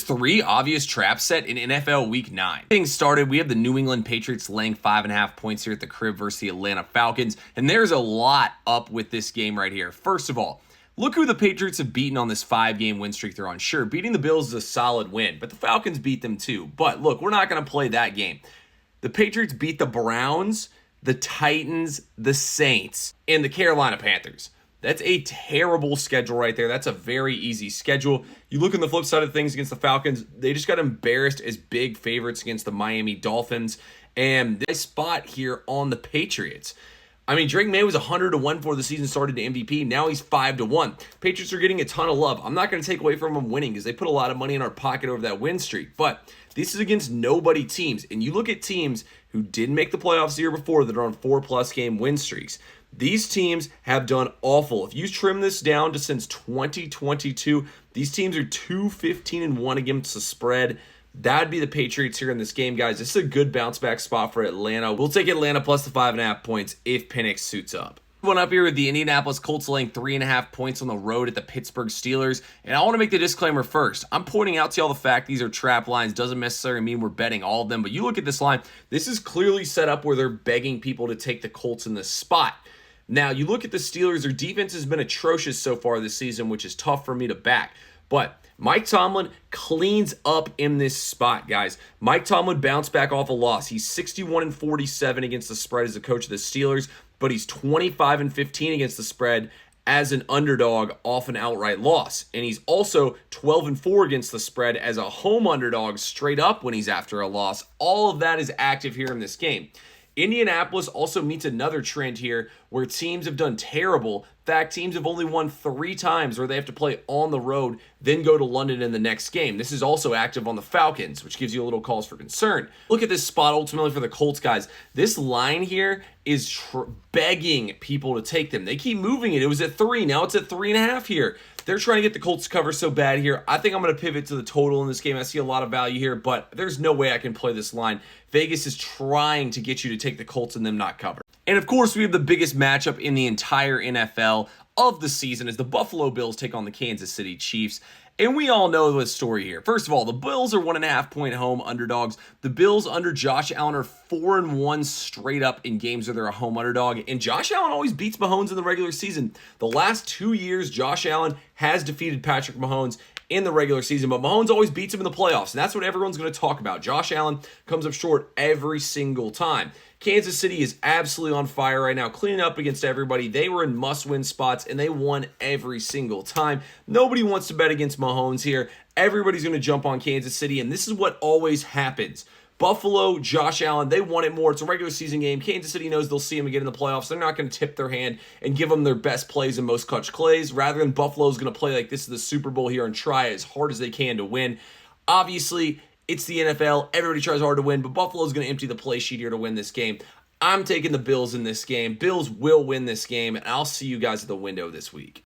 three obvious traps set in NFL Week 9. Getting started, we have the New England Patriots laying 5.5 points here at the crib versus the Atlanta Falcons, and there's a lot up with this game right here. First of all, look who the Patriots have beaten on this 5-game win streak they're on. Sure, beating the Bills is a solid win, but the Falcons beat them too. But look, we're not going to play that game. The Patriots beat the Browns, the Titans, the Saints, and the Carolina Panthers. That's a terrible schedule right there. That's a very easy schedule. You look on the flip side of things against the Falcons, they just got embarrassed as big favorites against the Miami Dolphins. And this spot here on the Patriots. I mean, Drake May was 100-1 before the season started to MVP. Now he's 5-1. Patriots are getting a ton of love. I'm not going to take away from them winning because they put a lot of money in our pocket over that win streak. But this is against nobody teams. And you look at teams who didn't make the playoffs the year before that are on 4+ game win streaks. These teams have done awful. If you trim this down to since 2022, these teams are 2-15-1 against the spread. That'd be the Patriots here in this game, guys. This is a good bounce back spot for Atlanta. We'll take Atlanta plus the 5.5 points if Penix suits up. One up here with the Indianapolis Colts laying 3.5 points on the road at the Pittsburgh Steelers. And I want to make the disclaimer first. I'm pointing out to y'all the fact these are trap lines. Doesn't necessarily mean we're betting all of them. But you look at this line. This is clearly set up where they're begging people to take the Colts in this spot. Now, you look at the Steelers, their defense has been atrocious so far this season, which is tough for me to back. But Mike Tomlin cleans up in this spot, guys. Mike Tomlin bounced back off a loss. He's 61-47 against the spread as a coach of the Steelers, but he's 25-15 against the spread as an underdog off an outright loss. And he's also 12-4 against the spread as a home underdog straight up when he's after a loss. All of that is active here in this game. Indianapolis also meets another trend here where teams have done terrible. In fact, teams have only won 3 times where they have to play on the road, then go to London in the next game. This is also active on the Falcons, which gives you a little cause for concern. Look at this spot ultimately for the Colts, guys. This line here is begging people to take them. They keep moving it. It was at 3. Now it's at 3.5 here. They're trying to get the Colts to cover so bad here. I think I'm going to pivot to the total in this game. I see a lot of value here, but there's no way I can play this line. Vegas is trying to get you to take the Colts and them not cover. And of course, we have the biggest matchup in the entire NFL of the season as the Buffalo Bills take on the Kansas City Chiefs. And we all know the story here. First of all, the Bills are 1.5 point home underdogs. The Bills under Josh Allen are 4-1 straight up in games where they're a home underdog. And Josh Allen always beats Mahomes in the regular season. The last 2 years, Josh Allen has defeated Patrick Mahomes in the regular season, but Mahomes always beats him in the playoffs. And that's what everyone's going to talk about. Josh Allen comes up short every single time. Kansas City is absolutely on fire right now, cleaning up against everybody. They were in must-win spots, and they won every single time. Nobody wants to bet against Mahomes here. Everybody's going to jump on Kansas City, and this is what always happens. Buffalo, Josh Allen, they want it more. It's a regular season game. Kansas City knows they'll see him again in the playoffs. They're not going to tip their hand and give them their best plays and most clutch plays. Rather than Buffalo's going to play like this is the Super Bowl here and try as hard as they can to win. Obviously, it's the NFL. Everybody tries hard to win, but Buffalo's going to empty the play sheet here to win this game. I'm taking the Bills in this game. Bills will win this game, and I'll see you guys at the window this week.